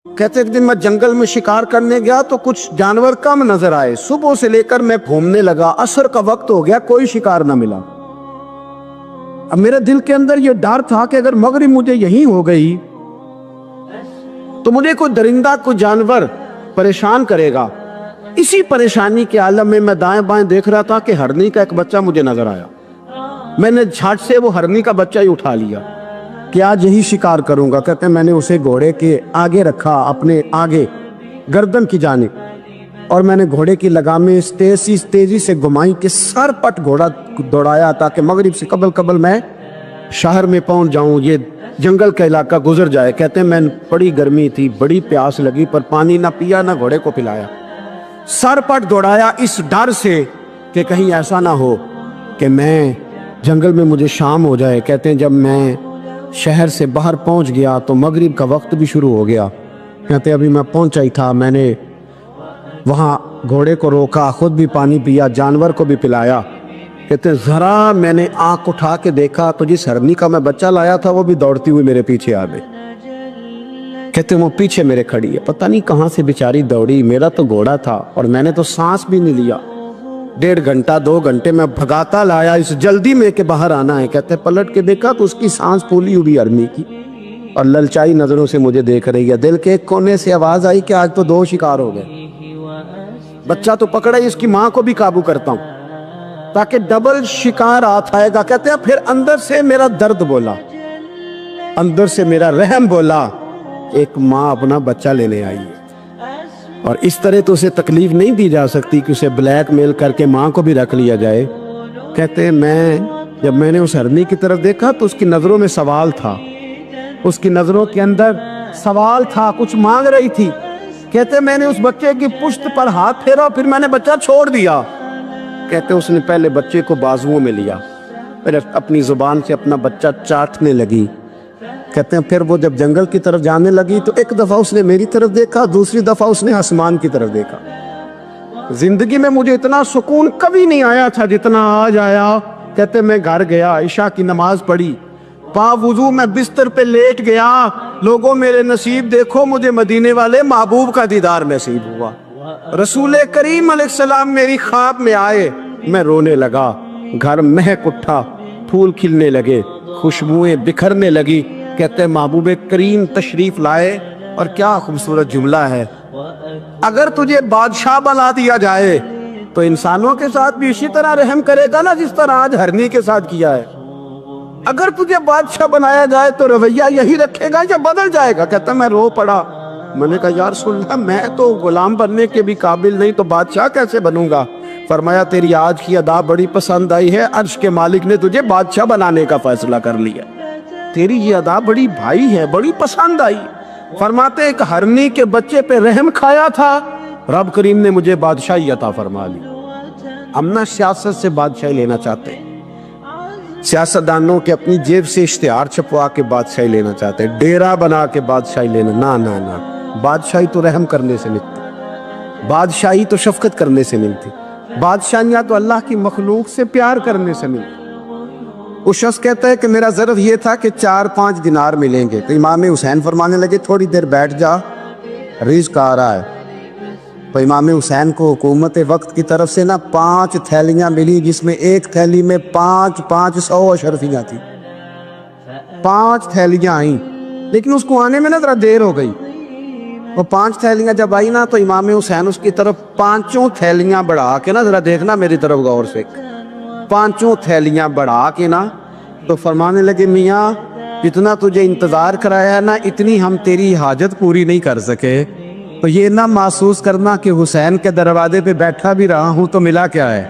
کہتے ایک دن میں جنگل میں شکار کرنے گیا تو کچھ جانور کم نظر آئے، صبح سے لے کر میں گھومنے لگا، عصر کا وقت ہو گیا، کوئی شکار نہ ملا۔ اب میرے دل کے اندر یہ ڈر تھا کہ اگر مغرب مجھے یہیں ہو گئی تو مجھے کوئی درندہ کوئی جانور پریشان کرے گا۔ اسی پریشانی کے عالم میں میں دائیں بائیں دیکھ رہا تھا کہ ہرنی کا ایک بچہ مجھے نظر آیا۔ میں نے جھٹ سے وہ ہرنی کا بچہ ہی اٹھا لیا کہ آج یہی شکار کروں گا۔ کہتے ہیں میں نے اسے گھوڑے کے آگے رکھا، اپنے آگے گردن کی جانب، اور میں نے گھوڑے کی لگامیں اس تیزی سے گھمائی کہ سر پٹ گھوڑا دوڑایا تاکہ مغرب سے قبل میں شہر میں پہنچ جاؤں، یہ جنگل کا علاقہ گزر جائے۔ کہتے ہیں میں بڑی گرمی تھی، بڑی پیاس لگی، پر پانی نہ پیا نہ گھوڑے کو پلایا، سر پٹ دوڑایا اس ڈر سے کہ کہیں ایسا نہ ہو کہ میں جنگل میں مجھے شام ہو جائے۔ کہتے ہیں جب میں شہر سے باہر پہنچ گیا تو مغرب کا وقت بھی شروع ہو گیا۔ کہتے ہیں ابھی میں پہنچا ہی تھا، میں نے وہاں گھوڑے کو روکا، خود بھی پانی پیا، جانور کو بھی پلایا۔ کہتے ہیں ذرا میں نے آنکھ اٹھا کے دیکھا تو جس ہرنی کا میں بچہ لایا تھا وہ بھی دوڑتی ہوئی میرے پیچھے آ گئی۔ کہتے ہیں وہ پیچھے میرے کھڑی ہے، پتہ نہیں کہاں سے بیچاری دوڑی، میرا تو گھوڑا تھا اور میں نے تو سانس بھی نہیں لیا۔ 1.5 گھنٹہ 2 گھنٹے میں بھگاتا لایا اس جلدی میں کہ باہر آنا ہے۔ کہتے ہیں پلٹ کے دیکھا تو اس کی سانس پھولی ہوئی ہرنی کی اور للچائی نظروں سے مجھے دیکھ رہی ہے۔ دل کے ایک کونے سے آواز آئی کہ آج تو 2 شکار ہو گئے۔ بچہ تو پکڑا ہی، اس کی ماں کو بھی قابو کرتا ہوں تاکہ ڈبل شکار ہاتھ آئے گا۔ کہتے ہیں پھر اندر سے میرا درد بولا، اندر سے میرا رحم بولا، ایک ماں اپنا بچہ لینے آئی ہے اور اس طرح تو اسے تکلیف نہیں دی جا سکتی کہ اسے بلیک میل کر کے ماں کو بھی رکھ لیا جائے۔ کہتے ہیں جب میں نے اس ہرنی کی طرف دیکھا تو اس کی نظروں میں سوال تھا، اس کی نظروں کے اندر سوال تھا، کچھ مانگ رہی تھی۔ کہتے ہیں میں نے اس بچے کی پشت پر ہاتھ پھیرا، پھر میں نے بچہ چھوڑ دیا۔ کہتے ہیں اس نے پہلے بچے کو بازوؤں میں لیا، پھر اپنی زبان سے اپنا بچہ چاٹنے لگی۔ کہتے ہیں پھر وہ جب جنگل کی طرف جانے لگی تو ایک دفعہ اس نے میری طرف دیکھا، دوسری دفعہ اس نے آسمان کی طرف دیکھا۔ زندگی میں مجھے اتنا سکون کبھی نہیں آیا تھا جتنا آج آیا۔ کہتے ہیں میں گھر گیا، عشاء کی نماز پڑھی، پا وضو میں بستر پہ لیٹ گیا۔ لوگوں میرے نصیب دیکھو، مجھے مدینے والے محبوب کا دیدار نصیب ہوا۔ رسول کریم علیہ السلام میری خواب میں آئے، میں رونے لگا، گھر مہک اٹھا، پھول کھلنے لگے، خوشبوئیں بکھرنے لگی۔ کہتے ہیں محبوب کریم تشریف لائے، اور کیا خوبصورت جملہ ہے، اگر تجھے بادشاہ بنا دیا جائے تو انسانوں کے ساتھ بھی اسی طرح رحم کرے گا نا جس طرح آج ہرنی کے ساتھ کیا ہے۔ اگر تجھے بادشاہ بنایا جائے تو رویہ یہی رکھے گا یا بدل جائے گا؟ کہتا میں رو پڑا، میں نے کہا یا رسول اللہ میں تو غلام بننے کے بھی قابل نہیں، تو بادشاہ کیسے بنوں گا؟ فرمایا تیری آج کی ادا بڑی پسند آئی ہے، عرش کے مالک نے تجھے بادشاہ بنانے کا فیصلہ کر لیا، تیری یہ ادا بڑی بھائی ہے، بڑی پسند آئی۔ فرماتے ایک ہرنی کے بچے پہ رحم کھایا تھا، رب کریم نے مجھے بادشاہی عطا فرما لی۔ ہم نہ سیاست سے بادشاہی لینا چاہتے، سیاستدانوں کے اپنی جیب سے اشتہار چھپوا کے بادشاہی لینا چاہتے، ڈیرا بنا کے بادشاہی لینا، نہ بادشاہی تو رحم کرنے سے ملتی، بادشاہی تو شفقت کرنے سے ملتی، بادشاہیاں تو اللہ کی مخلوق سے پیار کرنے سے ملتی۔ وہ شخص کہتا ہے کہ میرا ظرف یہ تھا کہ 4-5 دینار ملیں گے، تو امام حسین فرمانے لگے تھوڑی دیر بیٹھ جا، رزق آ رہا ہے۔ تو امام حسین کو حکومت وقت کی طرف سے 5 تھیلیاں ملی، جس میں ایک تھیلی میں 500 اشرفیاں تھیں، 5 تھیلیاں آئیں، لیکن اس کو آنے میں ذرا دیر ہو گئی۔ وہ 5 تھیلیاں جب آئی تو امام حسین اس کی طرف 5 تھیلیاں بڑھا کے ذرا دیکھنا میری طرف غور سے، 5 تھیلیاں بڑھا کے تو فرمانے لگے میاں جتنا تجھے انتظار کرایا ہے اتنی ہم تیری حاجت پوری نہیں کر سکے، تو یہ نہ محسوس کرنا کہ حسین کے دروازے پہ بیٹھا بھی رہا ہوں تو ملا کیا ہے،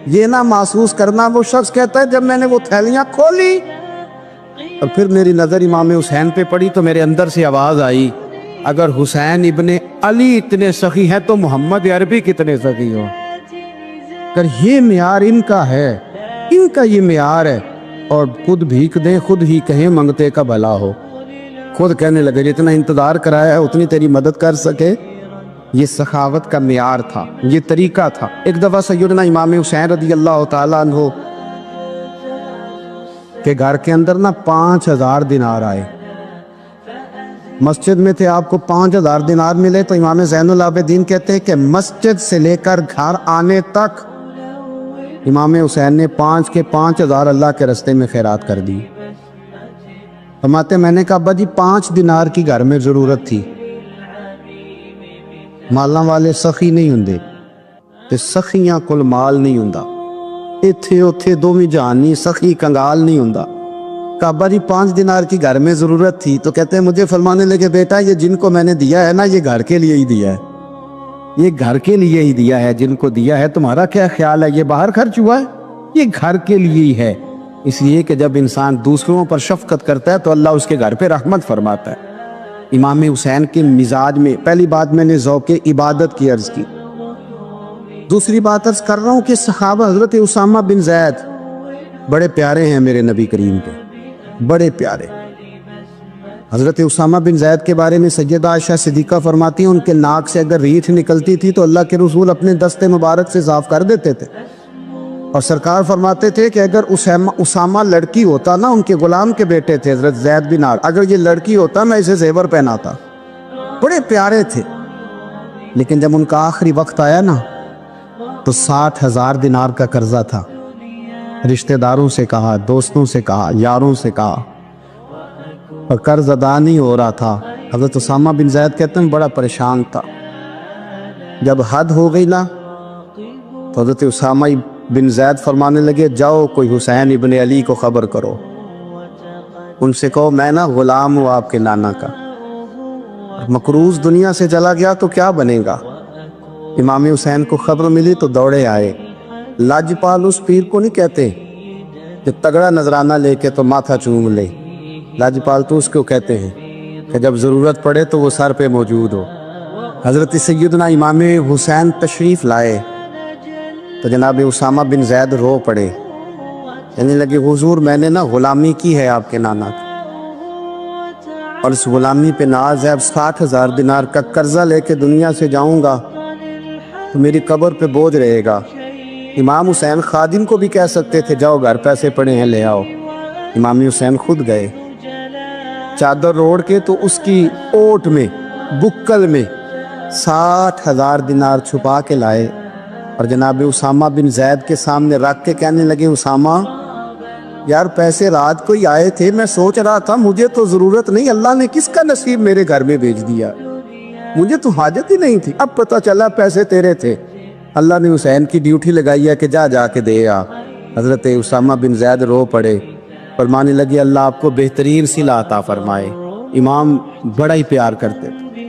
یہ نہ محسوس کرنا۔ وہ شخص کہتا ہے جب میں نے وہ تھیلیاں کھولی اور پھر میری نظر امام حسین پہ پڑی تو میرے اندر سے آواز آئی، اگر حسین ابن علی اتنے سخی ہیں تو محمد عربی کتنے سخی ہو۔ اگر یہ معیار ان کا ہے، ان کا یہ معیار ہے، اور خود بھیک دیں خود ہی کہیں منگتے کا بھلا ہو، خود کہنے لگے جتنا انتظار کرایا ہے اتنی تیری مدد کر سکے۔ یہ سخاوت کا معیار تھا، یہ طریقہ تھا۔ ایک دفعہ سیدنا امام حسین رضی اللہ تعالیٰ عنہ کے گھر کے اندر 5000 دینار آئے، مسجد میں تھے، آپ کو 5000 دینار ملے تو امام زین العابدین کہتے ہیں کہ مسجد سے لے کر گھر آنے تک امام حسین نے 5 کے 5000 اللہ کے راستے میں خیرات کر دی۔ فرماتے میں نے کہا ابا جی 5 دینار کی گھر میں ضرورت تھی، مالاں والے سخی نہیں ہوندے تے سخیاں کل مال نہیں ہوندا، ایتھے اوتھے دوویں جہان نہیں، سخی کنگال نہیں ہوندا۔ کہا ابا جی 5 دینار کی گھر میں ضرورت تھی، تو کہتے ہیں مجھے فرمانے لگے بیٹا یہ جن کو میں نے دیا ہے نا یہ گھر کے لیے ہی دیا ہے، یہ گھر کے لیے ہی دیا ہے، جن کو دیا ہے تمہارا کیا خیال ہے یہ باہر خرچ ہوا ہے؟ یہ گھر کے لیے ہی ہے۔ اس لیے کہ جب انسان دوسروں پر شفقت کرتا ہے تو اللہ اس کے گھر پہ رحمت فرماتا ہے۔ امام حسین کے مزاج میں پہلی بات میں نے ذوق عبادت کی عرض کی، دوسری بات عرض کر رہا ہوں کہ صحابہ حضرت اسامہ بن زید بڑے پیارے ہیں میرے نبی کریم کے، بڑے پیارے۔ حضرت اسامہ بن زید کے بارے میں سیدہ عائشہ صدیقہ فرماتی ہیں ان کے ناک سے اگر ریٹھ نکلتی تھی تو اللہ کے رسول اپنے دست مبارک سے صاف کر دیتے تھے، اور سرکار فرماتے تھے کہ اگر اسامہ لڑکی ہوتا نا، ان کے غلام کے بیٹے تھے حضرت زید بن عار، اگر یہ لڑکی ہوتا میں اسے زیور پہناتا۔ بڑے پیارے تھے، لیکن جب ان کا آخری وقت آیا نا تو 60,000 دینار کا قرضہ تھا، رشتہ داروں سے کہا، دوستوں سے کہا، یاروں سے کہا، اور قرض ادا نہیں ہو رہا تھا۔ حضرت اسامہ بن زید کہتے ہیں بڑا پریشان تھا۔ جب حد ہو گئی نا تو حضرت اسامہ بن زید فرمانے لگے جاؤ کوئی حسین ابن علی کو خبر کرو، ان سے کہو میں نا غلام ہوں آپ کے نانا کا، مقروض دنیا سے چلا گیا تو کیا بنے گا۔ امام حسین کو خبر ملی تو دوڑے آئے۔ لاجپال اس پیر کو نہیں کہتے کہ تگڑا نذرانہ لے کے تو ماتھا چوم لے، لاجپال تو اس کو کہتے ہیں کہ جب ضرورت پڑے تو وہ سر پہ موجود ہو۔ حضرت سیدنا امام حسین تشریف لائے تو جناب اسامہ بن زید رو پڑے، کہنے لگے حضور میں نے نا غلامی کی ہے آپ کے نانا کی، اور اس غلامی پہ ناز ہے، اب 60,000 دینار کا قرضہ لے کے دنیا سے جاؤں گا تو میری قبر پہ بوجھ رہے گا۔ امام حسین خادم کو بھی کہہ سکتے تھے جاؤ گھر پیسے پڑے ہیں لے آؤ، امام حسین خود گئے، چادر روڑ کے تو اس کی اوٹ میں بکل میں 60,000 دینار چھپا کے لائے، اور جناب اسامہ بن زید کے سامنے رکھ کے کہنے لگے اسامہ یار پیسے رات کو ہی آئے تھے، میں سوچ رہا تھا مجھے تو ضرورت نہیں، اللہ نے کس کا نصیب میرے گھر میں بھیج دیا، مجھے تو حاجت ہی نہیں تھی، اب پتہ چلا پیسے تیرے تھے، اللہ نے حسین کی ڈیوٹی لگائی ہے کہ جا کے دے آ۔ حضرت اسامہ بن زید رو پڑے، فرمانے لگے اللہ آپ کو بہترین صلہ عطا فرمائے۔ امام بڑا ہی پیار کرتے تھے،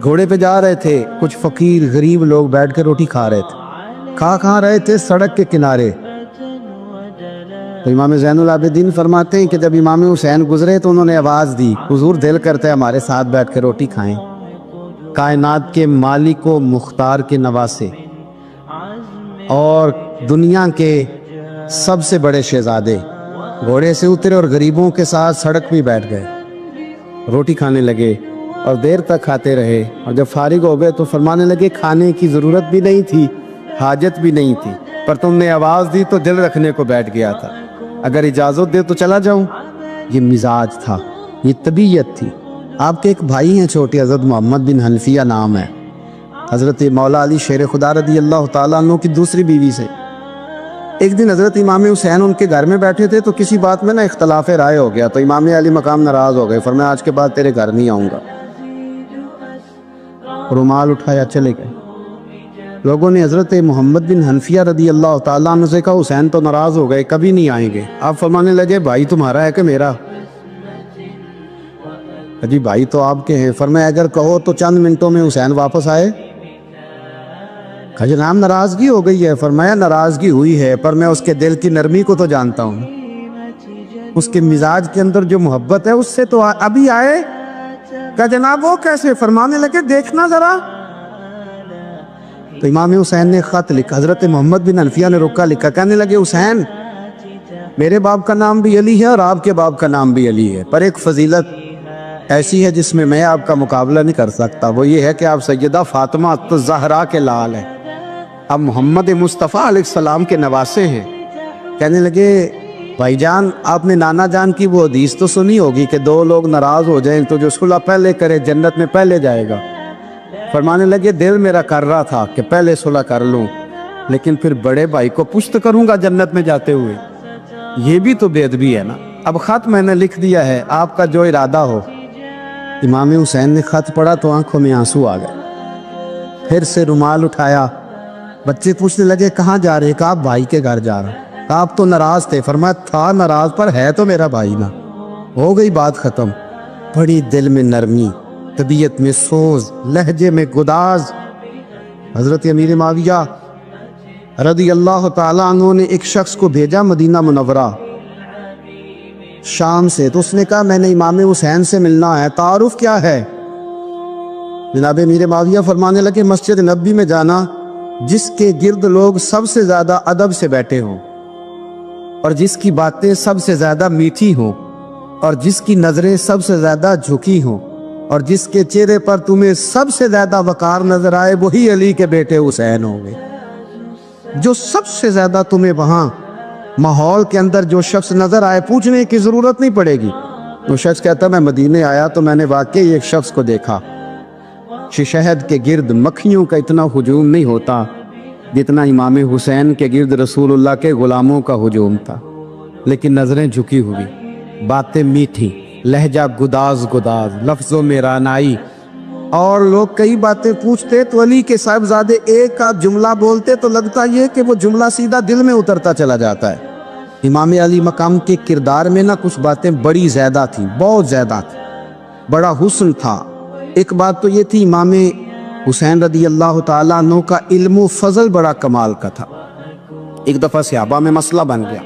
گھوڑے پہ جا رہے تھے، کچھ فقیر غریب لوگ بیٹھ کے روٹی کھا رہے تھے، کھا رہے تھے سڑک کے کنارے، تو امام زین العابدین فرماتے ہیں کہ جب امام حسین گزرے تو انہوں نے آواز دی حضور دل کرتا ہے ہمارے ساتھ بیٹھ کے روٹی کھائیں۔ کائنات کے مالک و مختار کے نواسے اور دنیا کے سب سے بڑے شہزادے گھوڑے سے اترے اور غریبوں کے ساتھ سڑک پہ بیٹھ گئے، روٹی کھانے لگے اور دیر تک کھاتے رہے، اور جب فارغ ہو گئے تو فرمانے لگے کھانے کی ضرورت بھی نہیں تھی، حاجت بھی نہیں تھی، پر تم نے آواز دی تو دل رکھنے کو بیٹھ گیا تھا، اگر اجازت دے تو چلا جاؤں۔ یہ مزاج تھا، یہ طبیعت تھی۔ آپ کے ایک بھائی ہیں چھوٹے، حضرت محمد بن حنفیہ نام ہے، حضرت مولا علی شیر خدا رضی اللہ تعالیٰ عنہ کی دوسری بیوی سے۔ ایک دن حضرت امام حسین ان کے گھر میں بیٹھے تھے تو کسی بات میں نا اختلاف رائے ہو گیا، تو امام علی مقام ناراض ہو گئے، فرمایا آج کے بعد تیرے گھر نہیں آؤں گا، رومال اٹھایا چلے گئے۔ لوگوں نے حضرت محمد بن حنفیہ رضی اللہ تعالیٰ عنہ سے کہا حسین تو ناراض ہو گئے، کبھی نہیں آئیں گے۔ آپ فرمانے لگے بھائی تمہارا ہے کہ میرا؟ جی بھائی تو آپ کے ہیں۔ فرمایا اگر کہو تو چند منٹوں میں حسین واپس آئے۔ جناب ناراضگی ہو گئی ہے۔ فرمایا ناراضگی ہوئی ہے پر میں اس کے دل کی نرمی کو تو جانتا ہوں، اس کے مزاج کے اندر جو محبت ہے اس سے تو ابھی آئے۔ کہا جناب وہ کیسے؟ فرمانے لگے دیکھنا ذرا۔ تو امام حسین نے خط لکھا، حضرت محمد بن حنفیہ نے رکا لکھا، کہنے لگے حسین میرے باپ کا نام بھی علی ہے اور آپ کے باپ کا نام بھی علی ہے، پر ایک فضیلت ایسی ہے جس میں میں آپ کا مقابلہ نہیں کر سکتا، وہ یہ ہے کہ آپ سیدہ فاطمہ الزہرا کے لال ہیں، آپ محمد مصطفیٰ علیہ السلام کے نواسے ہیں۔ کہنے لگے بھائی جان آپ نے نانا جان کی وہ حدیث تو سنی ہوگی کہ دو لوگ ناراض ہو جائیں تو جو صلح پہلے کرے جنت میں پہلے جائے گا۔ فرمانے لگے دل میرا کر رہا تھا کہ پہلے صلح کر لوں، لیکن پھر بڑے بھائی کو پشت کروں گا جنت میں جاتے ہوئے، یہ بھی تو بے ادبی ہے نا۔ اب خط میں نے لکھ دیا ہے، آپ کا جو ارادہ ہو۔ امام حسین نے خط پڑھا تو آنکھوں میں آنسو آ گئے، پھر سے رومال اٹھایا۔ بچے پوچھنے لگے کہاں جا رہے؟ کہا بھائی کے گھر جا رہا۔ کہا آپ تو ناراض تھے؟ فرمایا تھا ناراض، پر ہے تو میرا بھائی نا۔ ہو گئی بات ختم۔ بڑی دل میں نرمی، طبیعت میں سوز، لہجے میں گداز۔ حضرت امیر معاویہ رضی اللہ تعالیٰ عنہ نے ایک شخص کو بھیجا مدینہ منورہ شام سے، تو اس نے کہا میں نے امام حسین سے ملنا ہے، تعارف کیا ہے؟ جناب امیر معاویہ فرمانے لگے مسجد نبوی میں جانا جس کے گرد لوگ سب سے زیادہ ادب سے بیٹھے ہوں، اور جس کی باتیں سب سے زیادہ میٹھی ہوں، اور جس کی نظریں سب سے زیادہ جھکی ہوں، اور جس کے چہرے پر تمہیں سب سے زیادہ وقار نظر آئے، وہی علی کے بیٹے حسین ہوں گے۔ جو سب سے زیادہ تمہیں وہاں ماحول کے اندر جو شخص نظر آئے، پوچھنے کی ضرورت نہیں پڑے گی۔ وہ شخص کہتا میں مدینے آیا تو میں نے واقعی ایک شخص کو دیکھا، شہد کے گرد مکھیوں کا اتنا ہجوم نہیں ہوتا جتنا امام حسین کے گرد رسول اللہ کے غلاموں کا ہجوم تھا، لیکن نظریں جھکی ہوئی، باتیں میٹھی، لہجہ گداز گداز، لفظوں میں رانائی، اور لوگ کئی باتیں پوچھتے تو علی کے صاحبزادے ایک کا جملہ بولتے تو لگتا یہ کہ وہ جملہ سیدھا دل میں اترتا چلا جاتا ہے۔ امام علی مقام کے کردار میں نہ کچھ باتیں بڑی زیادہ تھیں، بہت زیادہ تھیں، بڑا حسن تھا۔ ایک بات تو یہ تھی امام حسین رضی اللہ تعالیٰ عنہ کا علم و فضل بڑا کمال کا تھا۔ ایک دفعہ صحابہ میں مسئلہ بن گیا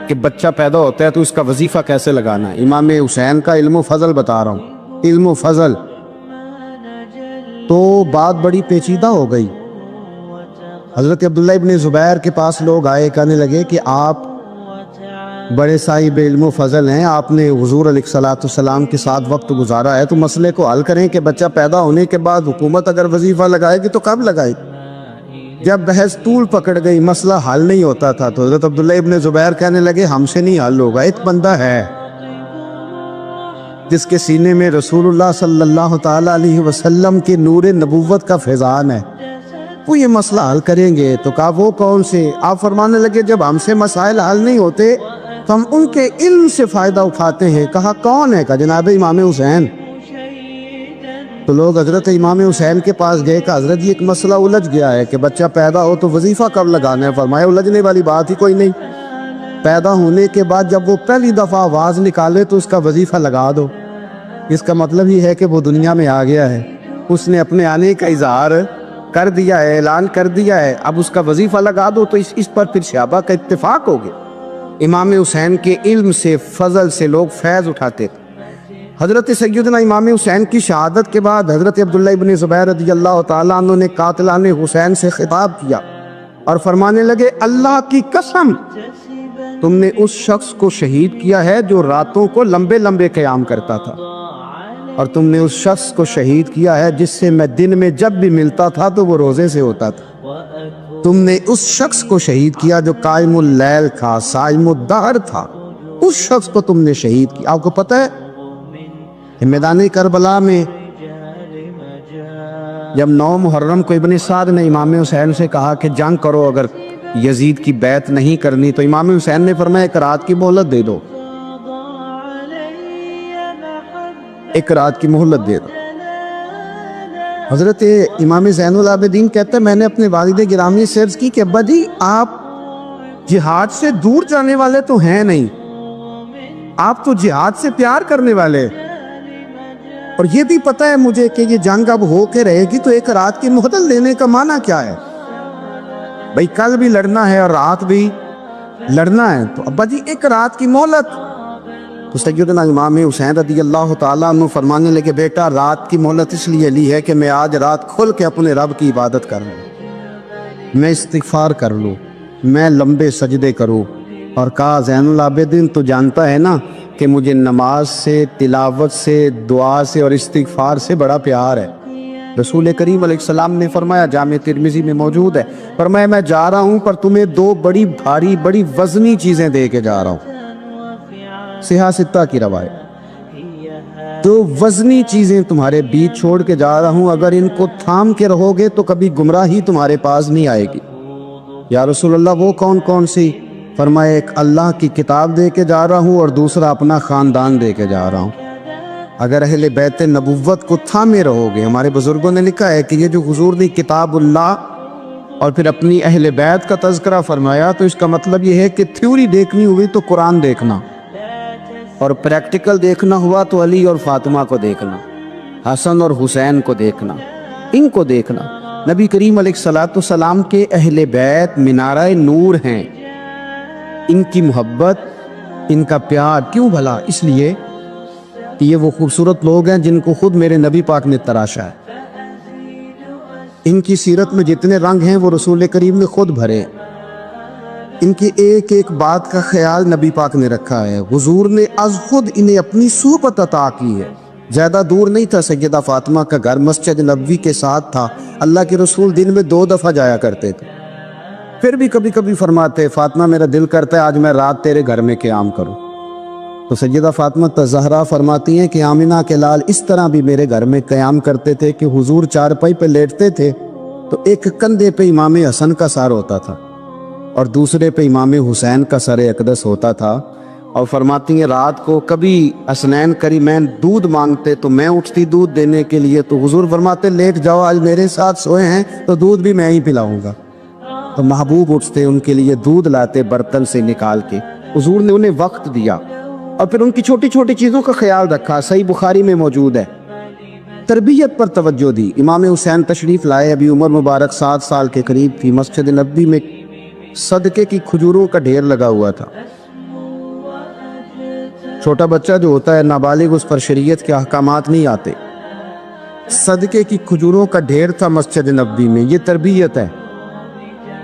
کہ بچہ پیدا ہوتا ہے تو اس کا وظیفہ کیسے لگانا ہے۔ امام حسین کا علم و فضل بتا رہا ہوں، علم و فضل، تو بات بڑی پیچیدہ ہو گئی۔ حضرت عبداللہ ابن زبیر کے پاس لوگ آئے، کہنے لگے کہ آپ بڑے صاحب علم و فضل ہیں، آپ نے حضور علیہ الصلوۃ والسلام کے ساتھ وقت گزارا ہے، تو مسئلے کو حل کریں کہ بچہ پیدا ہونے کے بعد حکومت اگر وظیفہ لگائے گی تو کب لگائے گی؟ جب بحث طول پکڑ گئی، مسئلہ حل نہیں ہوتا تھا، تو حضرت عبداللہ ابن زبیر کہنے لگے ہم سے نہیں حل ہوگا، ایک بندہ ہے جس کے سینے میں رسول اللہ صلی اللہ تعالیٰ علیہ وسلم کے نور نبوت کا فیضان ہے، وہ یہ مسئلہ حل کریں گے۔ تو کہا وہ کون سے؟ آپ فرمانے لگے جب ہم سے مسائل حل نہیں ہوتے تو ہم ان کے علم سے فائدہ اٹھاتے ہیں۔ کہا کون ہے؟ کہا جناب امام حسین۔ تو لوگ حضرت امام حسین کے پاس گئے کہ حضرت یہ ایک مسئلہ الجھ گیا ہے کہ بچہ پیدا ہو تو وظیفہ کب لگانا ہے؟ فرمایا الجھنے والی بات ہی کوئی نہیں، پیدا ہونے کے بعد جب وہ پہلی دفعہ آواز نکالے تو اس کا وظیفہ لگا دو۔ اس کا مطلب یہ ہے کہ وہ دنیا میں آ گیا ہے، اس نے اپنے آنے کا اظہار کر دیا ہے، اعلان کر دیا ہے، اب اس کا وظیفہ لگا دو۔ تو اس پر پھر صحابہ کا اتفاق ہو گیا۔ امام حسین کے علم سے، فضل سے لوگ فیض اٹھاتے تھے۔ حضرت سیدنا امام حسین کی شہادت کے بعد حضرت عبداللہ ابن زبیر رضی اللہ تعالیٰ عنہ نے قاتلان حسین سے خطاب کیا اور فرمانے لگے اللہ کی قسم تم نے اس شخص کو شہید کیا ہے جو راتوں کو لمبے لمبے قیام کرتا تھا، اور تم نے اس شخص کو شہید کیا ہے جس سے میں دن میں جب بھی ملتا تھا تو وہ روزے سے ہوتا تھا۔ تم نے اس شخص کو شہید کیا جو قائم اللیل تھا، صائم الدہر تھا، اس شخص کو تم نے شہید کیا۔ آپ کو پتہ ہے میدان کربلا میں جب 9 محرم کو ابن سعد نے امام حسین سے کہا کہ جنگ کرو اگر یزید کی بیعت نہیں کرنی، تو امام حسین نے فرمایا ایک رات کی مہلت دے دو، ایک رات کی مہلت دے دو۔ حضرت امام زین العابدین کہتے ہیں میں نے اپنے والد گرامی سے عرض کی کہ ابا جی آپ جہاد سے دور جانے والے تو ہیں نہیں، آپ تو جہاد سے پیار کرنے والے، اور یہ بھی پتہ ہے مجھے کہ یہ جنگ اب ہو کے رہے گی، تو ایک رات کی مہلت لینے کا معنی کیا ہے؟ بھئی کل بھی لڑنا ہے اور رات بھی لڑنا ہے، تو ابا جی ایک رات کی مہلت۔ تو سیدنا امام حسین رضی اللہ تعالیٰ عنہ فرمانے لگے بیٹا رات کی مہلت اس لیے لی ہے کہ میں آج رات کھل کے اپنے رب کی عبادت کر لوں، میں استغفار کر لوں، میں لمبے سجدے کروں۔ اور کہا زین العابدین تو جانتا ہے نا کہ مجھے نماز سے، تلاوت سے، دعا سے اور استغفار سے بڑا پیار ہے، رسول کریم علیہ السلام نے فرمایا، جامع ترمذی میں موجود ہے، فرمایا میں جا رہا ہوں پر تمہیں دو بڑی بھاری بڑی وزنی چیزیں دے کے جا رہا ہوں، صحیح ستہ کی روایت، دو وزنی چیزیں تمہارے بیچ چھوڑ کے جا رہا ہوں، اگر ان کو تھام کے رہو گے تو کبھی گمراہی تمہارے پاس نہیں آئے گی۔ یا رسول اللہ وہ کون کون سی؟ فرمایا ایک اللہ کی کتاب دے کے جا رہا ہوں اور دوسرا اپنا خاندان دے کے جا رہا ہوں۔ اگر اہل بیت نبوت کو تھامے رہو گے، ہمارے بزرگوں نے لکھا ہے کہ یہ جو حضور نے کتاب اللہ اور پھر اپنی اہل بیت کا تذکرہ فرمایا تو اس کا مطلب یہ ہے کہ تھیوری دیکھنی ہوئی تو قرآن دیکھنا، اور پریکٹیکل دیکھنا ہوا تو علی اور فاطمہ کو دیکھنا، حسن اور حسین کو دیکھنا، ان کو دیکھنا۔ نبی کریم علیہ السلام کے اہل بیت منارہ نور ہیں، ان کی محبت، ان کا پیار کیوں بھلا؟ اس لیے کہ یہ وہ خوبصورت لوگ ہیں جن کو خود میرے نبی پاک نے تراشا ہے، ان کی سیرت میں جتنے رنگ ہیں وہ رسول کریم نے خود بھرے، ان کی ایک ایک بات کا خیال نبی پاک نے رکھا ہے، حضور نے از خود انہیں اپنی صحبت عطا کی ہے۔ زیادہ دور نہیں تھا سیدہ فاطمہ کا گھر، مسجد نبوی کے ساتھ تھا، اللہ کے رسول دن میں 2 دفعہ جایا کرتے تھے، پھر بھی کبھی کبھی فرماتے فاطمہ میرا دل کرتا ہے آج میں رات تیرے گھر میں قیام کروں، تو سیدہ فاطمہ زہرا فرماتی ہیں کہ آمنہ کے لال اس طرح بھی میرے گھر میں قیام کرتے تھے کہ حضور چارپائی پہ لیٹتے تھے تو ایک کندھے پہ امام حسن کا سر ہوتا تھا اور دوسرے پہ امام حسین کا سر اقدس ہوتا تھا، اور فرماتی ہیں رات کو کبھی حسنین کریمین دودھ مانگتے تو میں اٹھتی دودھ دینے کے لیے، تو حضور فرماتے لیٹ جاؤ آج میرے ساتھ سوئے ہیں تو دودھ بھی میں ہی پلاؤں گا، تو محبوب اٹھتے ان کے لیے دودھ لاتے برتن سے نکال کے، حضور نے انہیں وقت دیا اور پھر ان کی چھوٹی چھوٹی چیزوں کا خیال رکھا۔ صحیح بخاری میں موجود ہے، تربیت پر توجہ دی۔ امام حسین تشریف لائے، ابھی عمر مبارک 7 سال کے قریب تھی، مسجد نبوی میں صدقے کی کھجوروں کا ڈھیر لگا ہوا تھا۔ چھوٹا بچہ جو ہوتا ہے نابالغ، اس پر شریعت کے احکامات نہیں آتے، صدقے کی کھجوروں کا ڈھیر تھا مسجد نبوی میں۔ یہ تربیت ہے،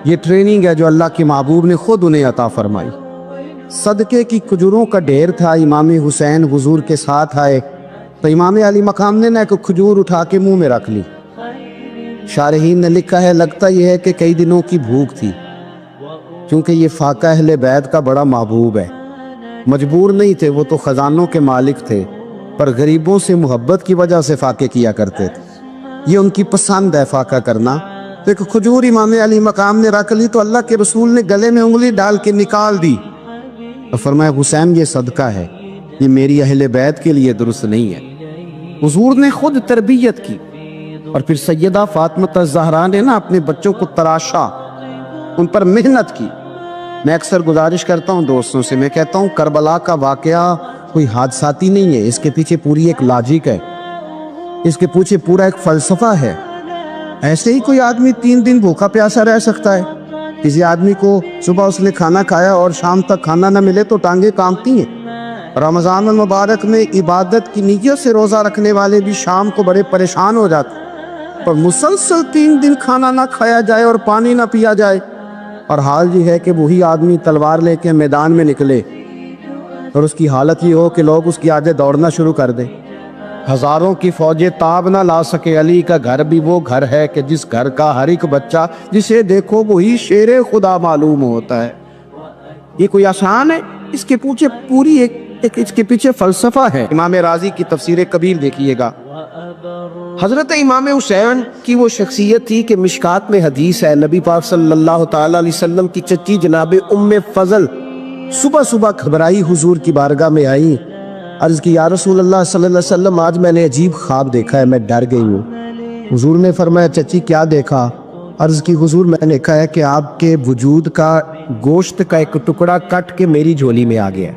یہ ٹریننگ ہے جو اللہ کے محبوب نے خود انہیں عطا فرمائی۔ صدقے کی کھجوروں کا ڈھیر تھا، امام حسین حضور کے ساتھ آئے تو امام علی مقام نے ایک کھجور اٹھا کے منہ میں رکھ لی۔ شارحین نے لکھا ہے لگتا یہ ہے کہ کئی دنوں کی بھوک تھی، کیونکہ یہ فاقہ اہل بیت کا بڑا محبوب ہے، مجبور نہیں تھے، وہ تو خزانوں کے مالک تھے، پر غریبوں سے محبت کی وجہ سے فاقے کیا کرتے تھے، یہ ان کی پسند ہے فاقہ کرنا۔ تو ایک کھجور امام علی مقام نے رکھ لی تو اللہ کے رسول نے گلے میں انگلی ڈال کے نکال دی اور فرمایا حسین یہ صدقہ ہے، یہ میری اہل بیت کے لیے درست نہیں ہے۔ حضور نے خود تربیت کی، اور پھر سیدہ فاطمہ الزہرا نے اپنے بچوں کو تراشا، ان پر محنت کی۔ میں اکثر گزارش کرتا ہوں دوستوں سے، میں کہتا ہوں کربلا کا واقعہ کوئی حادثاتی نہیں ہے، اس کے پیچھے پوری ایک لاجک ہے، اس کے پیچھے پورا ایک فلسفہ ہے۔ ایسے ہی کوئی آدمی 3 دن بھوکا پیاسا رہ سکتا ہے؟ کسی آدمی کو صبح اس نے کھانا کھایا اور شام تک کھانا نہ ملے تو ٹانگیں کانپتی ہیں۔ رمضان المبارک میں عبادت کی نیت سے روزہ رکھنے والے بھی شام کو بڑے پریشان ہو جاتے ہیں، پر مسلسل 3 دن کھانا نہ کھایا جائے اور پانی نہ پیا جائے، اور حال یہ ہے کہ وہی آدمی تلوار لے کے میدان میں نکلے اور اس کی حالت یہ ہو کہ لوگ اس کی آگے دوڑنا شروع کر دیں، ہزاروں کی فوجیں تاب نہ لا سکے۔ علی کا گھر بھی وہ گھر ہے کہ جس گھر کا ہر ایک بچہ جسے دیکھو وہی شیر خدا معلوم ہوتا ہے۔ یہ کوئی آسان ہے؟ اس کے پیچھے پوری ایک اس کے پیچھے فلسفہ ہے۔ امام راضی کی تفسیر کبیر دیکھیے گا، حضرت امام حسین کی وہ شخصیت تھی کہ مشکات میں حدیث ہے، نبی پاک صلی اللہ تعالی علیہ وسلم کی چچی جناب ام فضل صبح صبح گھبرائی حضور کی بارگاہ میں آئی، عرض کی یا رسول اللہ صلی اللہ علیہ وسلم آج میں نے عجیب خواب دیکھا ہے، میں ڈر گئی ہوں۔ حضور نے فرمایا چچی کیا دیکھا؟ عرض کی حضور میں نے دیکھا ہے کہ آپ کے وجود کا گوشت کا ایک ٹکڑا کٹ کے میری جھولی میں آ گیا۔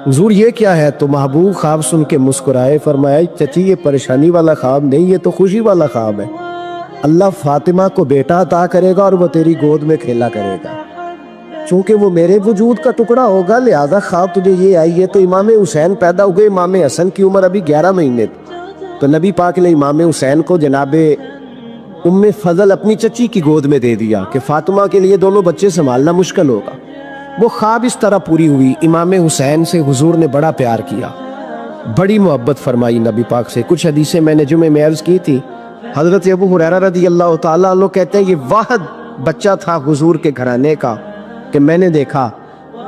حضور یہ کیا ہے؟ تو محبوب خواب سن کے مسکرائے، فرمایا چچی یہ پریشانی والا خواب نہیں، یہ تو خوشی والا خواب ہے، اللہ فاطمہ کو بیٹا عطا کرے گا اور وہ تیری گود میں کھیلا کرے گا، چونکہ وہ میرے وجود کا ٹکڑا ہوگا لہذا خواب تجھے یہ آئی ہے۔ تو امام حسین پیدا ہوئے، امام حسن کی عمر ابھی 11 مہینے تھی، تو نبی پاک نے امام حسین کو جناب ام فضل اپنی چچی کی گود میں دے دیا کہ فاطمہ کے لیے دونوں بچے سنبھالنا مشکل ہوگا۔ وہ خواب اس طرح پوری ہوئی۔ امام حسین سے حضور نے بڑا پیار کیا، بڑی محبت فرمائی نبی پاک سے۔ کچھ حدیثیں میں نے جمعے میں عرض کی تھی، حضرت ابو ہریرہ رضی اللہ تعالیٰ عنہ کہتے ہیں یہ واحد بچہ تھا حضور کے گھرانے کا کہ میں نے دیکھا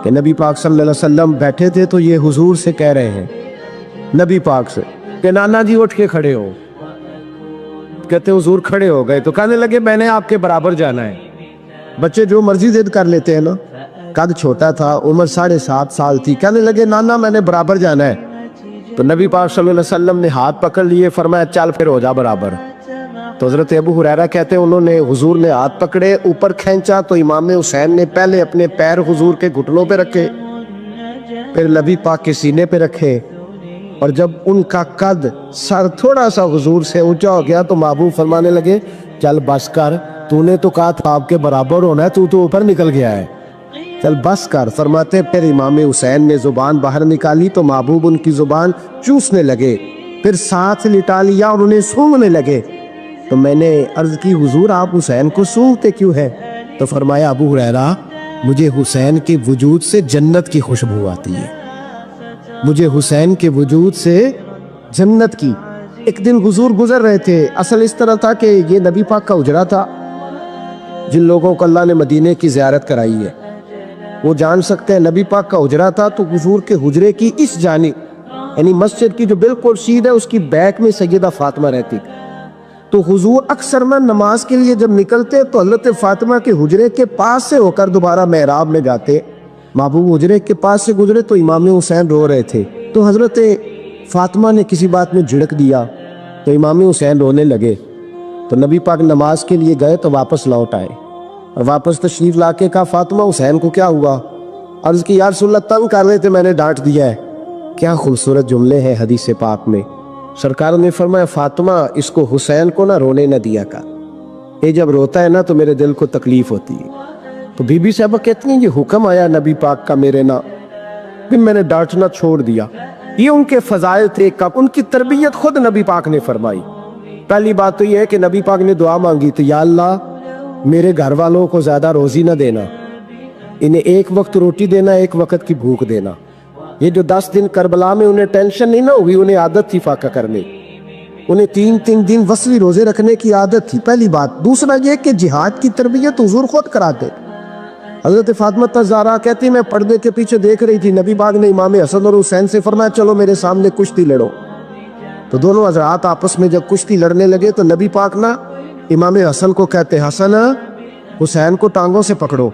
کہ نبی پاک صلی اللہ علیہ وسلم بیٹھے تھے تو یہ حضور سے کہہ رہے ہیں، نبی پاک سے کہ نانا جی اٹھ کے کھڑے ہو. کہتے حضور کھڑے ہو گئے تو کہنے لگے میں نے آپ کے برابر جانا ہے. بچے جو مرضی ضد کر لیتے ہیں نا. قد چھوٹا تھا، عمر 7.5 سال تھی. کہنے لگے نانا میں نے برابر جانا ہے. تو نبی پاک صلی اللہ علیہ وسلم نے ہاتھ پکڑ لیے، فرمایا چل پھر ہو جا برابر. تو حضرت ابو ہریرہ کہتے ہیں انہوں نے حضور نے ہاتھ پکڑے، اوپر کھینچا تو امام حسین نے پہلے اپنے پیر حضور کے گھٹنوں پہ رکھے، پھر نبی پاک کے سینے پہ رکھے، اور جب ان کا قد سر تھوڑا سا حضور سے اونچا ہو گیا تو محبوب فرمانے لگے چل بس کر، تو نے تو کہا تھا آپ کے برابر ہونا ہے، تو اوپر نکل گیا ہے، چل بس کر. فرماتے پھر امام حسین نے زبان باہر نکالی تو محبوب ان کی زبان چوسنے لگے، پھر ساتھ لٹا لیا اور انہیں سونگھنے لگے. تو میں نے عرض کی حضور آپ حسین کو سونگھتے کیوں ہے؟ تو فرمایا ابو ہریرہ مجھے حسین کے وجود سے جنت کی خوشبو آتی ہے، مجھے حسین کے وجود سے جنت کی. ایک دن حضور گزر رہے تھے، اصل اس طرح تھا کہ یہ نبی پاک کا حجرہ تھا. جن لوگوں کو اللہ نے مدینے کی زیارت کرائی ہے وہ جان سکتے ہیں نبی پاک کا حجرہ تھا. تو حضور کے حجرے کی اس جانب یعنی مسجد کی جو بالکل سیدھ ہے اس کی بیک میں سیدہ فاطمہ رہتی. تو حضور اکثر میں نماز کے لیے جب نکلتے تو حضرت فاطمہ کے حجرے کے پاس سے ہو کر دوبارہ محراب میں جاتے. محبوب حجرے کے پاس سے گزرے تو امام حسین رو رہے تھے، تو حضرت فاطمہ نے کسی بات میں جھڑک دیا تو امام حسین رونے لگے. تو نبی پاک نماز کے لیے گئے تو واپس لوٹ آئے اور واپس تشریف لا کے کہا فاطمہ حسین کو کیا ہوا؟ عرض کی یا رسول اللہ تنگ کر رہے تھے میں نے ڈانٹ دیا ہے. کیا خوبصورت جملے ہیں حدیث پاک میں. سرکار نے فرمایا فاطمہ اس کو حسین کو نہ رونے نہ دیا کر، یہ جب روتا ہے نا تو میرے دل کو تکلیف ہوتی ہے. تو بی بی صاحبہ کہتی ہیں یہ حکم آیا نبی پاک کا میرے نا، پھر میں نے ڈانٹنا چھوڑ دیا. یہ ان کے فضائل تھے، کب ان کی تربیت خود نبی پاک نے فرمائی. پہلی بات تو یہ ہے کہ نبی پاک نے دعا مانگی تو یا اللہ میرے گھر والوں کو زیادہ روزی نہ دینا، انہیں ایک وقت روٹی دینا، ایک وقت کی بھوک دینا. یہ جو 10 دن کربلا میں انہیں ٹینشن نہیں نہ ہوئی، انہیں عادت تھی فاقہ کرنے، انہیں 3 دن وصلی روزے رکھنے کی عادت تھی. پہلی بات. دوسرا یہ کہ جہاد کی تربیت حضور خود کراتے. حضرت فاطمہ زہرا کہتی میں پردے کے پیچھے دیکھ رہی تھی، نبی پاک نے امام حسن اور حسین سے فرمایا چلو میرے سامنے کشتی لڑو. تو دونوں حضرات آپس میں جب کشتی لڑنے لگے تو نبی پاک نا امام حسن کو کہتے حسن حسین کو ٹانگوں سے پکڑو،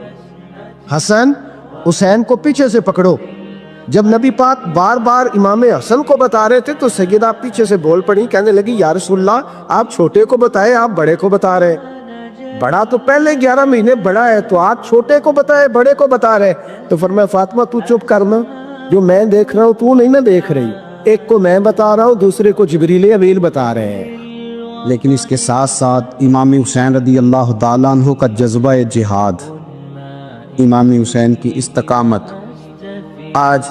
حسن حسین کو پیچھے سے پکڑو. جب نبی پاک بار بار امام حسن کو بتا رہے تھے تو سیدہ پیچھے سے بول پڑی، کہنے لگی یا رسول اللہ آپ چھوٹے کو بتائے آپ بڑے کو بتا رہے. بڑا تو پہلے 11 مہینے بڑا ہے تو آپ چھوٹے کو بتائے بڑے کو بتا رہے. تو فرمایا فاطمہ تو چپ کرنا، جو میں دیکھ رہا ہوں تو نہیں نہ دیکھ رہی، ایک کو میں بتا رہا ہوں دوسرے کو جبریل امین بتا رہے ہیں. لیکن اس کے ساتھ ساتھ امام حسین رضی اللہ تعالیٰ عنہ کا جذبہ جہاد، امام حسین کی استقامت. آج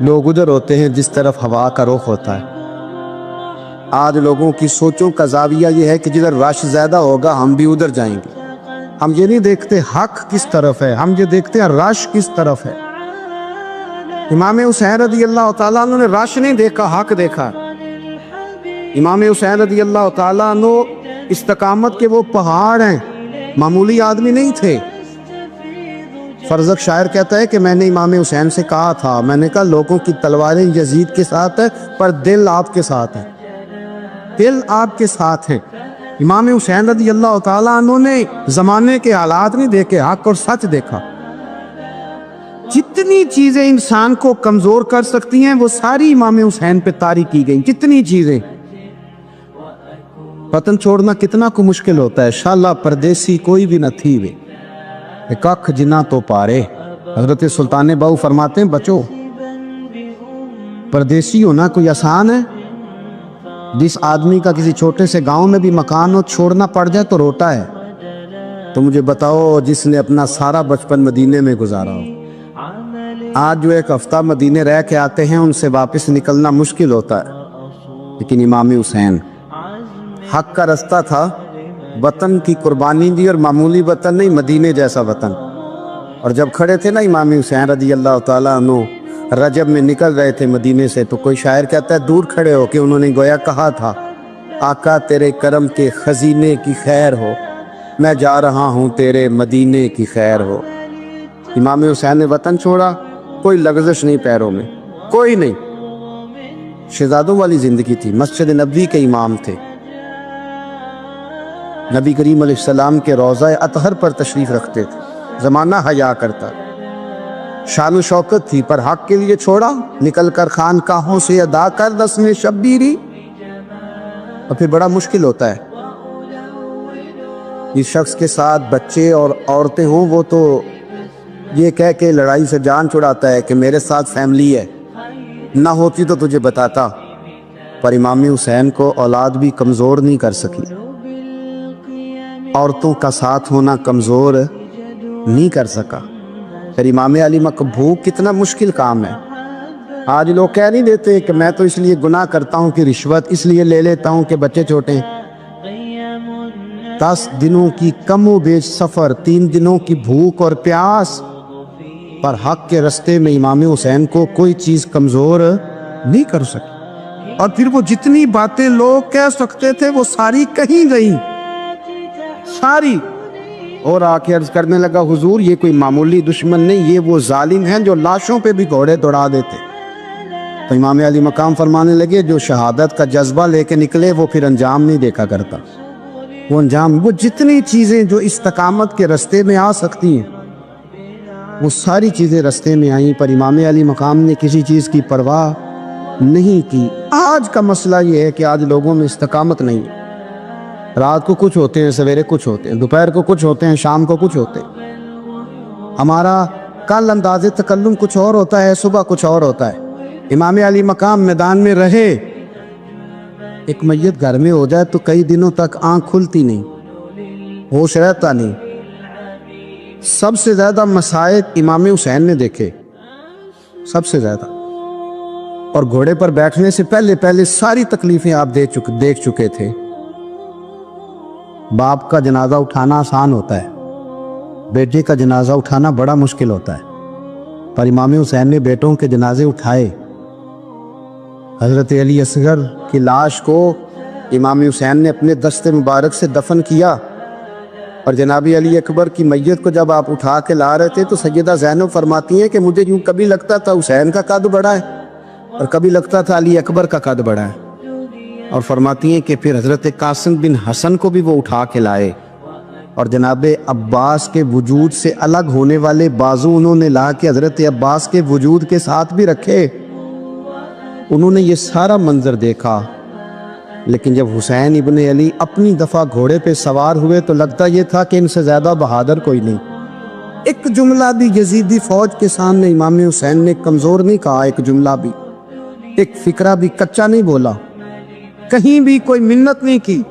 لوگ ادھر ہوتے ہیں جس طرف ہوا کا رخ ہوتا ہے. آج لوگوں کی سوچوں کا زاویہ یہ ہے کہ جدھر رش زیادہ ہوگا ہم بھی ادھر جائیں گے. ہم یہ نہیں دیکھتے حق کس طرف ہے، ہم یہ دیکھتے ہیں رش کس طرف ہے. امام حسین رضی اللہ تعالیٰ عنہ نے رش نہیں دیکھا، حق دیکھا. امام حسین رضی اللہ تعالیٰ عنہ استقامت کے وہ پہاڑ ہیں، معمولی آدمی نہیں تھے. فرزق شاعر کہتا ہے کہ میں نے امام حسین سے کہا تھا، میں نے کہا لوگوں کی تلواریں یزید کے ساتھ ہے پر دل آپ کے ساتھ ہے، دل آپ کے ساتھ ہے. امام حسین رضی اللہ تعالیٰ عنہ نے زمانے کے حالات نہیں دیکھے، حق اور سچ دیکھا. جتنی چیزیں انسان کو کمزور کر سکتی ہیں وہ ساری امام حسین پہ طاری کی گئیں. جتنی چیزیں، وطن چھوڑنا کتنا کو مشکل ہوتا ہے. شالا پردیسی کوئی بھی نہ تھی وے ککھ جنا تو پارے. حضرت سلطان باؤ فرماتے ہیں بچو پردیسی ہونا کوئی آسان ہے؟ جس آدمی کا کسی چھوٹے سے گاؤں میں بھی مکان ہو چھوڑنا پڑ جائے تو روتا ہے. تو مجھے بتاؤ جس نے اپنا سارا بچپن مدینے میں گزارا ہو، آج جو ایک ہفتہ مدینے رہ کے آتے ہیں ان سے واپس نکلنا مشکل ہوتا ہے. لیکن امام حسین حق کا رستہ تھا، وطن کی قربانی دی، اور معمولی وطن نہیں مدینے جیسا وطن. اور جب کھڑے تھے نا امام حسین رضی اللہ تعالیٰ عنہ رجب میں نکل رہے تھے مدینے سے، تو کوئی شاعر کہتا ہے دور کھڑے ہو کہ انہوں نے گویا کہا تھا آقا تیرے کرم کے خزینے کی خیر ہو، میں جا رہا ہوں تیرے مدینے کی خیر ہو۔ امام حسین نے وطن چھوڑا، کوئی لغزش نہیں پیروں میں، کوئی نہیں۔ شہزادوں والی زندگی تھی، مسجد نبوی کے امام تھے، نبی کریم علیہ السلام کے روضہ اطہر پر تشریف رکھتے تھے، زمانہ حیا کرتا، شان و شوکت تھی، پر حق کے لیے چھوڑا، نکل کر خانقاہوں سے ادا کر رسم شبیری، اور پھر بڑا مشکل ہوتا ہے۔ جس شخص کے ساتھ بچے اور عورتیں ہوں وہ تو یہ کہہ کے لڑائی سے جان چھڑاتا ہے کہ میرے ساتھ فیملی ہے، نہ ہوتی تو تجھے بتاتا، پر امام حسین کو اولاد بھی کمزور نہیں کر سکی، عورتوں کا ساتھ ہونا کمزور نہیں کر سکا۔ پھر امام علی مقبوق کتنا مشکل کام ہے۔ آج لوگ کہہ نہیں دیتے کہ میں تو اس لیے گناہ کرتا ہوں کہ رشوت اس لیے لے لیتا ہوں کہ بچے چھوٹے ہیں۔ 10 دنوں کی کم و بیش سفر، 3 دنوں کی بھوک اور پیاس، پر حق کے رستے میں امام حسین کو کوئی چیز کمزور نہیں کر سکی۔ اور پھر وہ جتنی باتیں لوگ کہہ سکتے تھے وہ ساری کہیں گئی، ساری۔ اور آ کے عرض کرنے لگا حضور یہ کوئی معمولی دشمن نہیں، یہ وہ ظالم ہیں جو لاشوں پہ بھی گھوڑے دوڑا دیتے۔ تو امام علی مقام فرمانے لگے جو شہادت کا جذبہ لے کے نکلے وہ پھر انجام نہیں دیکھا کرتا، وہ انجام، وہ جتنی چیزیں جو استقامت کے رستے میں آ سکتی ہیں وہ ساری چیزیں رستے میں آئیں، پر امام علی مقام نے کسی چیز کی پرواہ نہیں کی۔ آج کا مسئلہ یہ ہے کہ آج لوگوں میں استقامت نہیں ہے، رات کو کچھ ہوتے ہیں، سویرے کچھ ہوتے ہیں، دوپہر کو کچھ ہوتے ہیں، شام کو کچھ ہوتے ہیں۔ ہمارا کل انداز تکلم کچھ اور ہوتا ہے، صبح کچھ اور ہوتا ہے۔ امام علی مقام میدان میں رہے، ایک میت گھر میں ہو جائے تو کئی دنوں تک آنکھ کھلتی نہیں، ہوش رہتا نہیں۔ سب سے زیادہ مسائب امام حسین نے دیکھے، سب سے زیادہ، اور گھوڑے پر بیٹھنے سے پہلے ساری تکلیفیں آپ دیکھ چکے تھے۔ باپ کا جنازہ اٹھانا آسان ہوتا ہے، بیٹے کا جنازہ اٹھانا بڑا مشکل ہوتا ہے، پر امام حسین نے بیٹوں کے جنازے اٹھائے۔ حضرت علی اصغر کی لاش کو امام حسین نے اپنے دست مبارک سے دفن کیا، اور جناب علی اکبر کی میت کو جب آپ اٹھا کے لا رہے تھے تو سیدہ زینب فرماتی ہیں کہ مجھے یوں کبھی لگتا تھا حسین کا قد بڑا ہے اور کبھی لگتا تھا علی اکبر کا قد بڑا ہے، اور فرماتی ہیں کہ پھر حضرت قاسم بن حسن کو بھی وہ اٹھا کے لائے، اور جناب عباس کے وجود سے الگ ہونے والے بازو انہوں نے لا کے حضرت عباس کے وجود کے ساتھ بھی رکھے۔ انہوں نے یہ سارا منظر دیکھا، لیکن جب حسین ابن علی اپنی دفعہ گھوڑے پہ سوار ہوئے تو لگتا یہ تھا کہ ان سے زیادہ بہادر کوئی نہیں۔ ایک جملہ بھی یزیدی فوج کے سامنے امام حسین نے کمزور نہیں کہا، ایک جملہ بھی، ایک فکرہ بھی کچا نہیں بولا، کہیں بھی کوئی منت نہیں کی،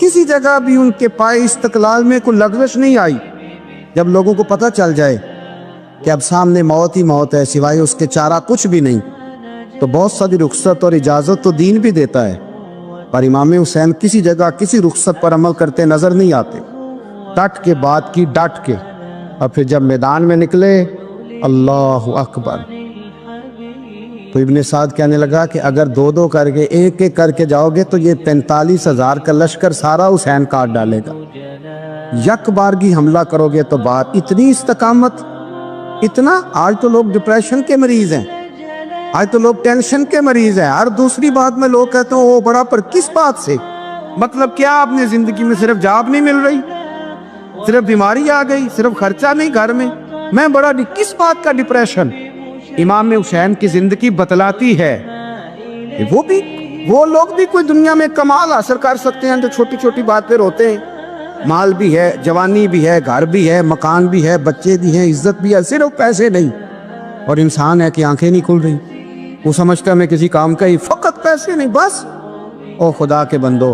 کسی جگہ بھی ان کے پائے استقلال میں کوئی لغزش نہیں آئی۔ جب لوگوں کو پتہ چل جائے کہ اب سامنے موت ہی موت ہے، سوائے اس کے چارہ کچھ بھی نہیں، تو بہت ساری رخصت اور اجازت تو دین بھی دیتا ہے، پر امام حسین کسی جگہ کسی رخصت پر عمل کرتے نظر نہیں آتے، ڈٹ کے بات کی، ڈٹ کے۔ اور پھر جب میدان میں نکلے، اللہ اکبر، تو ابن سعد کہنے لگا کہ اگر 2 کر کے ایک کر کے جاؤ گے تو یہ 45,000 کا لشکر سارا حسین کاٹ ڈالے گا، یک بارگی حملہ کرو گے تو بات۔ اتنی استقامت، اتنا۔ آج تو لوگ ڈپریشن کے مریض ہیں، آج تو لوگ ٹینشن کے مریض ہیں، ہر دوسری بات میں لوگ کہتے ہیں وہ بڑا، پر کس بات سے؟ مطلب کیا آپ نے زندگی میں صرف جاب نہیں مل رہی، صرف بیماری آ گئی، صرف خرچہ نہیں گھر میں بڑا، کس بات کا ڈپریشن؟ امام حسین کی زندگی بتلاتی ہے وہ لوگ بھی کوئی دنیا میں کمال حاصل کر سکتے ہیں جو چھوٹی چھوٹی بات پہ روتے ہیں۔ مال بھی ہے، جوانی بھی ہے، گھر بھی ہے، مکان بھی ہے، بچے بھی ہیں، عزت بھی ہے، صرف پیسے نہیں۔ اور انسان ہے کہ آنکھیں نہیں کھل رہی، وہ سمجھتا ہے میں کسی کام کا ہی، فقط پیسے نہیں بس۔ او خدا کے بندو،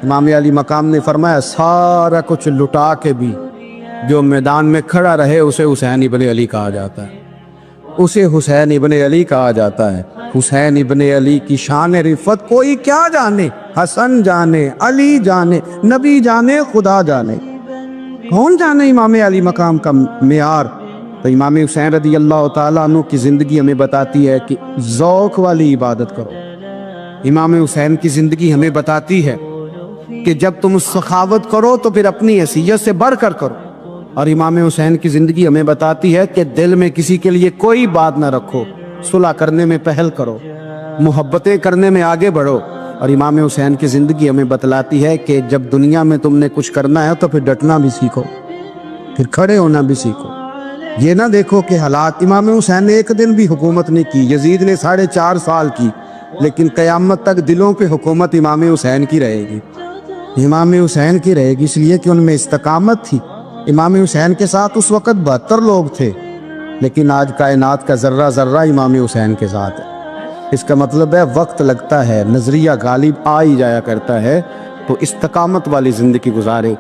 امام علی مقام نے فرمایا سارا کچھ لٹا کے بھی جو میدان میں کھڑا رہے اسے حسین ابن علی کہا جاتا ہے، اسے حسین ابن علی کہا جاتا ہے۔ حسین ابن علی کی شان رفت کوئی کیا جانے، حسن جانے، علی جانے، نبی جانے، خدا جانے، کون جانے امام علی مقام کا معیار۔ تو امام حسین رضی اللہ تعالیٰ عنہ کی زندگی ہمیں بتاتی ہے کہ ذوق والی عبادت کرو، امام حسین کی زندگی ہمیں بتاتی ہے کہ جب تم سخاوت کرو تو پھر اپنی حیثیت سے بڑھ کر کرو، اور امام حسین کی زندگی ہمیں بتاتی ہے کہ دل میں کسی کے لیے کوئی بات نہ رکھو، صلح کرنے میں پہل کرو، محبتیں کرنے میں آگے بڑھو۔ اور امام حسین کی زندگی ہمیں بتلاتی ہے کہ جب دنیا میں تم نے کچھ کرنا ہے تو پھر ڈٹنا بھی سیکھو، پھر کھڑے ہونا بھی سیکھو۔ یہ نہ دیکھو کہ حالات، امام حسین نے ایک دن بھی حکومت نہیں کی، یزید نے 4.5 سال کی، لیکن قیامت تک دلوں پہ حکومت امام حسین کی رہے گی، امام حسین کی رہے گی، اس لیے کہ ان میں استقامت تھی۔ امام حسین کے ساتھ اس وقت 72 لوگ تھے، لیکن آج کائنات کا ذرہ ذرہ امام حسین کے ساتھ ہے۔ اس کا مطلب ہے وقت لگتا ہے، نظریہ غالب آ ہی جایا کرتا ہے، تو استقامت والی زندگی گزارے۔